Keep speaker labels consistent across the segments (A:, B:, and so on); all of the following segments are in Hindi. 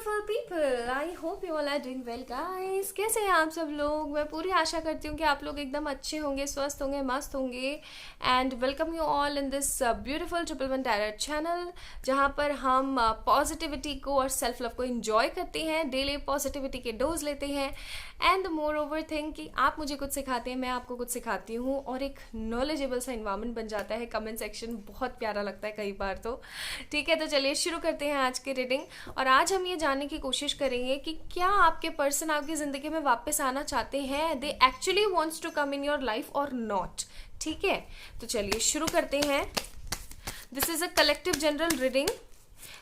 A: Beautiful people, I hope you all are doing well guys. कैसे हैं आप सब लोग? मैं पूरी आशा करती हूँ कि आप लोग एकदम अच्छे होंगे, स्वस्थ होंगे, मस्त होंगे। And welcome you all in this beautiful 111 tarot channel, जहाँ पर हम पॉजिटिविटी को और सेल्फ लव को इंजॉय करते हैं, डेली पॉजिटिविटी के डोज लेते हैं। एंड मोर ओवर थिंग कि आप मुझे कुछ सिखाते हैं, मैं आपको कुछ सिखाती हूँ, और एक नॉलेजेबल सा इन्वायरमेंट बन जाता है। कमेंट सेक्शन बहुत प्यारा लगता है कई बार तो। ठीक है, तो चलिए शुरू करते हैं आज की रीडिंग। और आज हम ये जानने की कोशिश करेंगे कि क्या आपके पर्सन आपकी ज़िंदगी में वापस आना चाहते हैं, they actually wants to come in your life or not. ठीक है, तो चलिए शुरू करते हैं। This is a collective general reading.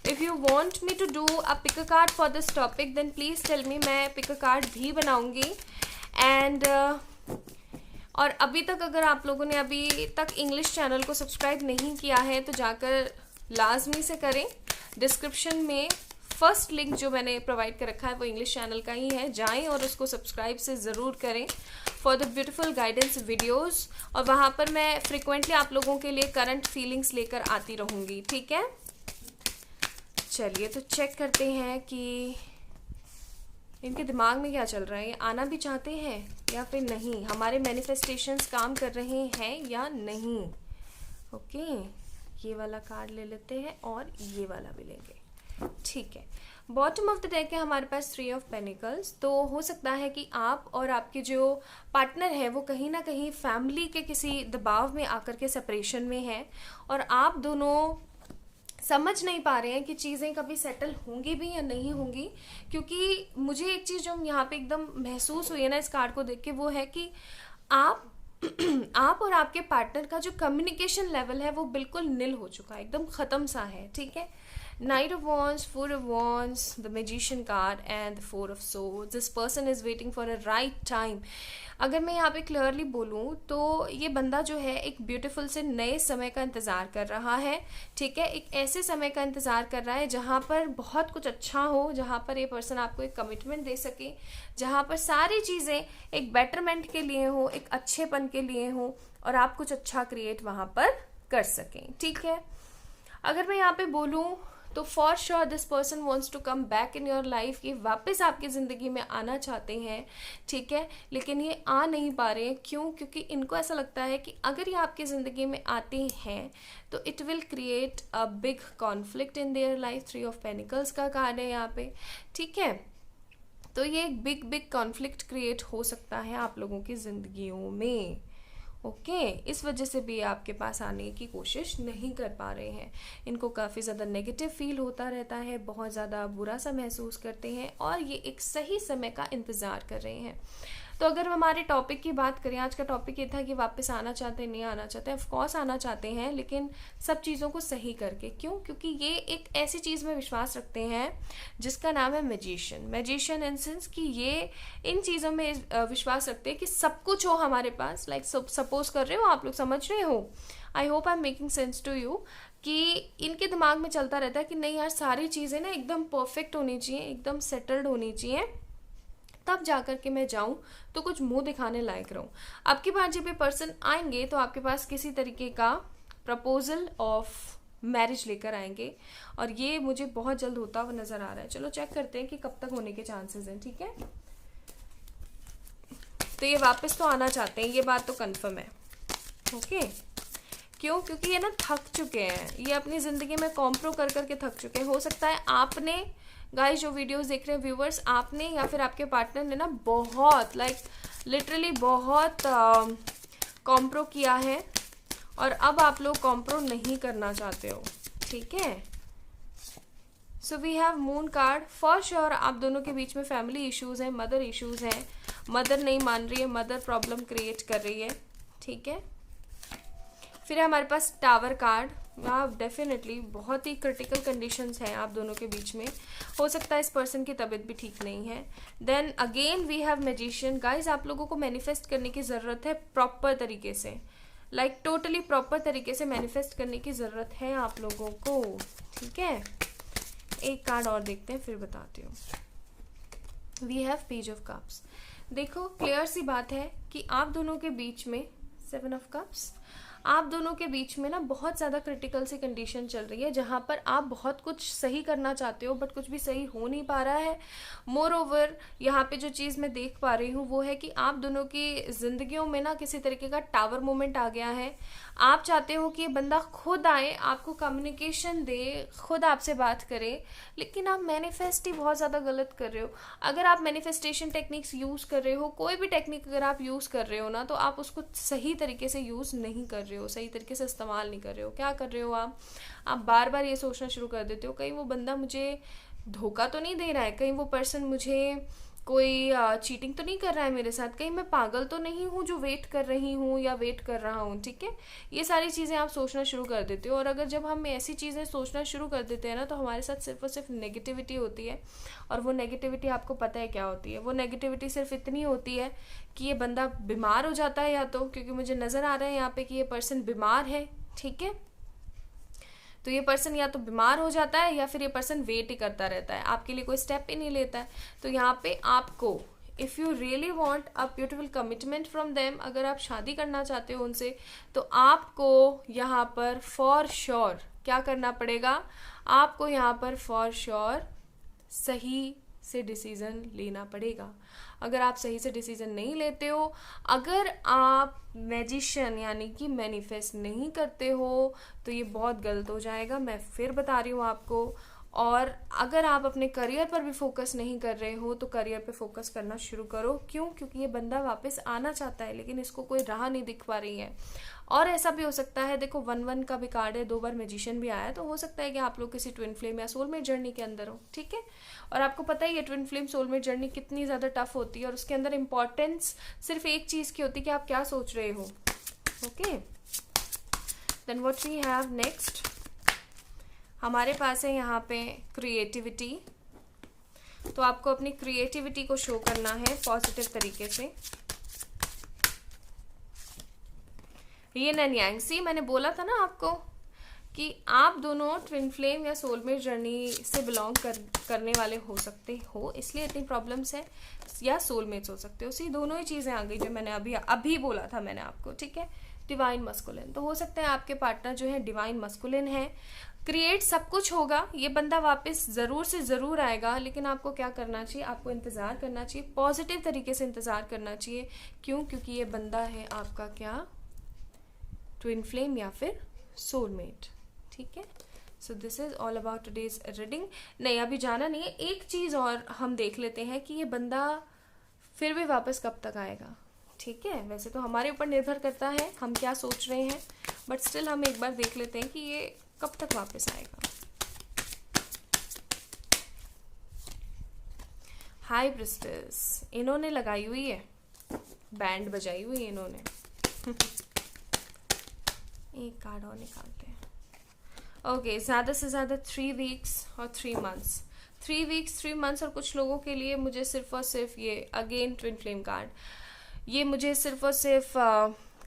A: If you want me to do a pick a card for this topic then please tell me, मैं पिक अ कार्ड भी बनाऊंगी। एंड और अभी तक अगर आप लोगों ने अभी तक इंग्लिश चैनल को सब्सक्राइब नहीं किया है तो जाकर लाजमी से करें। डिस्क्रिप्शन में फर्स्ट लिंक जो मैंने प्रोवाइड कर रखा है वो इंग्लिश चैनल का ही है, जाएं और उसको सब्सक्राइब से ज़रूर करें for the beautiful guidance videos. और वहाँ पर मैं फ्रिक्वेंटली आप लोगों के लिए करंट फीलिंग्स लेकर आती रहूँगी। ठीक है, चलिए तो चेक करते हैं कि इनके दिमाग में क्या चल रहा है। ये आना भी चाहते हैं या फिर नहीं, हमारे मैनिफेस्टेशंस काम कर रहे हैं या नहीं। ओके, ये वाला कार्ड ले लेते हैं और ये वाला भी लेंगे। ठीक है, बॉटम ऑफ द डेक है हमारे पास 3 ऑफ पेनिकल्स। तो हो सकता है कि आप और आपके जो पार्टनर है वो कहीं ना कहीं फैमिली के किसी दबाव में आकर के सेपरेशन में है, और आप दोनों समझ नहीं पा रहे हैं कि चीज़ें कभी सेटल होंगी भी या नहीं होंगी। क्योंकि मुझे एक चीज़ जो यहाँ पे एकदम महसूस हुई है ना इस कार्ड को देख के, वो है कि आप आप और आपके पार्टनर का जो कम्युनिकेशन लेवल है वो बिल्कुल निल हो चुका है, एकदम ख़त्म सा है। ठीक है, Knight of Wands, 4 of Wands, the Magician card and the 4 of Swords. This person is waiting for a right time. अगर मैं यहाँ पे क्लियरली बोलूँ तो ये बंदा जो है एक ब्यूटीफुल से नए समय का इंतज़ार कर रहा है। ठीक है, एक ऐसे समय का इंतज़ार कर रहा है जहाँ पर बहुत कुछ अच्छा हो, जहाँ पर ये पर्सन आपको एक कमिटमेंट दे सके, जहाँ पर सारी चीज़ें एक बेटरमेंट के लिए हो, एक अच्छेपन के लिए हो, और आप कुछ अच्छा क्रिएट वहाँ पर कर सकें। ठीक है, अगर मैं यहाँ पे बोलूँ तो for sure this person wants to come back in your life, ये वापस आपकी ज़िंदगी में आना चाहते हैं। ठीक है, लेकिन ये आ नहीं पा रहे हैं। क्यों? क्योंकि इनको ऐसा लगता है कि अगर ये आपकी ज़िंदगी में आते हैं तो it will create a big conflict in their life. 3 of pentacles का कार्ड है यहाँ पे। ठीक है, तो ये एक बिग कॉन्फ्लिक्ट क्रिएट हो सकता है आप लोगों की ज़िंदगियों में। ओके, इस वजह से भी आपके पास आने की कोशिश नहीं कर पा रहे हैं। इनको काफ़ी ज़्यादा नेगेटिव फील होता रहता है, बहुत ज़्यादा बुरा सा महसूस करते हैं, और ये एक सही समय का इंतज़ार कर रहे हैं। तो अगर हमारे टॉपिक की बात करें, आज का टॉपिक ये था कि वापस आना चाहते हैं, नहीं आना चाहते, ऑफकोर्स आना चाहते हैं, लेकिन सब चीज़ों को सही करके। क्यों? क्योंकि ये एक ऐसी चीज़ में विश्वास रखते हैं जिसका नाम है मैजिशियन। मैजिशियन इन सेंस कि ये इन चीज़ों में विश्वास रखते हैं कि सब कुछ हो हमारे पास। लाइक सपोज कर रहे हो, आप लोग समझ रहे हो, I hope I am making sense to you, कि इनके दिमाग में चलता रहता है कि नहीं यार, सारी चीज़ें ना एकदम परफेक्ट होनी चाहिए, एकदम सेटल्ड होनी चाहिए, तब जाकर के मैं जाऊं तो कुछ मुंह दिखाने लायक रहूं। अब की बार जब ये पर्सन आएंगे तो आपके पास किसी तरीके का प्रपोजल ऑफ मैरिज लेकर आएंगे, और ये मुझे बहुत जल्द होता हुआ नजर आ रहा है। चलो चेक करते हैं कि कब तक होने के चांसेस हैं। ठीक है, तो ये वापस तो आना चाहते हैं, ये बात तो कन्फर्म है। ओके, क्यों? क्योंकि ये ना थक चुके हैं, ये अपनी ज़िंदगी में कॉम्प्रो कर करके थक चुके हैं। हो सकता है आपने, गाइस जो वीडियोस देख रहे हैं व्यूवर्स, आपने या फिर आपके पार्टनर ने ना बहुत लिटरली बहुत कॉम्प्रो किया है, और अब आप लोग कॉम्प्रो नहीं करना चाहते हो। ठीक है, so we have moon card. For sure आप दोनों के बीच में फैमिली इश्यूज हैं, मदर इश्यूज हैं, मदर नहीं मान रही है, मदर प्रॉब्लम क्रिएट कर रही है। ठीक है, फिर हमारे पास टावर कार्ड। हाँ, डेफिनेटली बहुत ही क्रिटिकल कंडीशंस हैं आप दोनों के बीच में। हो सकता है इस पर्सन की तबीयत भी ठीक नहीं है। Then again we have magician. Guys आप लोगों को मैनिफेस्ट करने की ज़रूरत है प्रॉपर तरीके से, लाइक टोटली प्रॉपर तरीके से मैनिफेस्ट करने की ज़रूरत है आप लोगों को। ठीक है, एक कार्ड और देखते हैं फिर बताती हूँ। We have page of cups. देखो क्लियर सी बात है कि आप दोनों के बीच में 7 ऑफ कप्स, आप दोनों के बीच में ना बहुत ज़्यादा क्रिटिकल सी कंडीशन चल रही है, जहाँ पर आप बहुत कुछ सही करना चाहते हो बट कुछ भी सही हो नहीं पा रहा है। मोर ओवर यहाँ पे जो चीज़ मैं देख पा रही हूँ वो है कि आप दोनों की ज़िंदगियों में ना किसी तरीके का टावर मोमेंट आ गया है। आप चाहते हो कि ये बंदा खुद आए, आपको कम्युनिकेशन दे, खुद आपसे बात करे, लेकिन आप मैनिफेस्ट ही बहुत ज़्यादा गलत कर रहे हो। अगर आप मैनिफेस्टेशन टेक्निक्स यूज़ कर रहे हो, कोई भी टेक्निक अगर आप यूज़ कर रहे हो ना, तो आप उसको सही तरीके से यूज़ नहीं कर रहे हो, सही तरीके से इस्तेमाल नहीं कर रहे हो। क्या कर रहे हो आप बार बार ये सोचना शुरू कर देते हो कहीं वो बंदा मुझे धोखा तो नहीं दे रहा है, कहीं वो पर्सन मुझे कोई चीटिंग तो नहीं कर रहा है मेरे साथ, कहीं मैं पागल तो नहीं हूँ जो वेट कर रही हूँ या वेट कर रहा हूँ। ठीक है, ये सारी चीज़ें आप सोचना शुरू कर देते हो। और अगर जब हम ऐसी चीज़ें सोचना शुरू कर देते हैं ना, तो हमारे साथ सिर्फ और सिर्फ नेगेटिविटी होती है। और वो नेगेटिविटी आपको पता है क्या होती है? वो नेगेटिविटी सिर्फ इतनी होती है कि ये बंदा बीमार हो जाता है, या तो क्योंकि मुझे नज़र आ रहा है यहाँ पे कि ये पर्सन बीमार है। ठीक है, तो ये पर्सन या तो बीमार हो जाता है या फिर ये पर्सन वेट ही करता रहता है, आपके लिए कोई स्टेप ही नहीं लेता है। तो यहाँ पे आपको, if you really want a beautiful commitment from them, अगर आप शादी करना चाहते हो उनसे, तो आपको यहाँ पर फॉर श्योर क्या करना पड़ेगा? आपको यहाँ पर फॉर श्योर सही से डिसीज़न लेना पड़ेगा। अगर आप सही से डिसीज़न नहीं लेते हो, अगर आप मैजिशियन यानी कि मैनिफेस्ट नहीं करते हो, तो ये बहुत गलत हो जाएगा, मैं फिर बता रही हूँ आपको। और अगर आप अपने करियर पर भी फोकस नहीं कर रहे हो, तो करियर पे फोकस करना शुरू करो। क्यों? क्योंकि ये बंदा वापस आना चाहता है, लेकिन इसको कोई राह नहीं दिख पा रही है। और ऐसा भी हो सकता है, देखो 1-1 का भी कार्ड है, 2 बार मैजिशियन भी आया, तो हो सकता है कि आप लोग किसी ट्विन फ्लेम या सोलमेट जर्नी के अंदर हो। ठीक है, और आपको पता है ये ट्विन फ्लेम सोलमेट जर्नी कितनी ज़्यादा टफ होती है, और उसके अंदर इंपॉर्टेंस सिर्फ एक चीज़ की होती है कि आप क्या सोच रहे हो। Okay, then what we have next, हमारे पास है यहाँ पे क्रिएटिविटी। तो आपको अपनी क्रिएटिविटी को शो करना है पॉजिटिव तरीके से। यिन एंड यांग, सी मैंने बोला था ना आपको कि आप दोनों ट्विन फ्लेम या सोलमेट जर्नी से बिलोंग करने वाले हो सकते हो, इसलिए इतनी प्रॉब्लम्स है, या सोलमेट्स हो सकते हो। सी दोनों ही चीज़ें आ गई जो मैंने अभी बोला था मैंने आपको। ठीक है, डिवाइन मस्कुलिन, तो हो सकता है आपके पार्टनर जो है डिवाइन मस्कुलिन है। क्रिएट सब कुछ होगा, ये बंदा वापस ज़रूर से ज़रूर आएगा, लेकिन आपको क्या करना चाहिए? आपको इंतज़ार करना चाहिए, पॉजिटिव तरीके से इंतज़ार करना चाहिए। क्यों? क्योंकि ये बंदा है आपका क्या? ट्विन फ्लेम या फिर सोलमेट। ठीक है, so this is all about today's reading. नहीं, अभी जाना नहीं है, एक चीज़ और हम देख लेते हैं कि ये बंदा फिर भी वापस कब तक आएगा। ठीक है, वैसे तो हमारे ऊपर निर्भर करता है हम क्या सोच रहे हैं, बट स्टिल हम एक बार देख लेते हैं कि ये कब तक वापस आएगा। हाई प्रिस्टेस, इन्होंने लगाई हुई है, बैंड बजाई हुई है इन्होंने। एक कार्ड और निकालते हैं। ओके, ज़्यादा से ज़्यादा 3 वीक्स और 3 मंथ्स, 3 वीक्स 3 मंथ्स। और कुछ लोगों के लिए मुझे सिर्फ और सिर्फ ये अगेन ट्विन फ्लेम कार्ड, ये मुझे सिर्फ और सिर्फ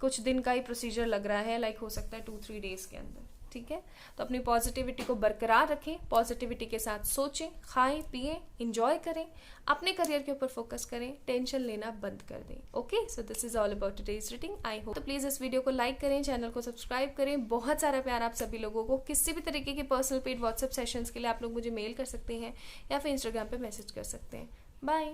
A: कुछ दिन का ही प्रोसीजर लग रहा है, लाइक हो सकता है 2-3 डेज के अंदर। ठीक है, तो अपनी पॉजिटिविटी को बरकरार रखें, पॉजिटिविटी के साथ सोचें, खाएं पिएं, इंजॉय करें, अपने करियर के ऊपर फोकस करें, टेंशन लेना बंद कर दें। Okay, so this is all about today's reading. I hope, तो प्लीज़ इस वीडियो को लाइक करें, चैनल को सब्सक्राइब करें। बहुत सारा प्यार आप सभी लोगों को। किसी भी तरीके के पर्सनल पेड व्हाट्सएप सेशंस के लिए आप लोग मुझे मेल कर सकते हैं या फिर इंस्टाग्राम पे मैसेज कर सकते हैं। बाय।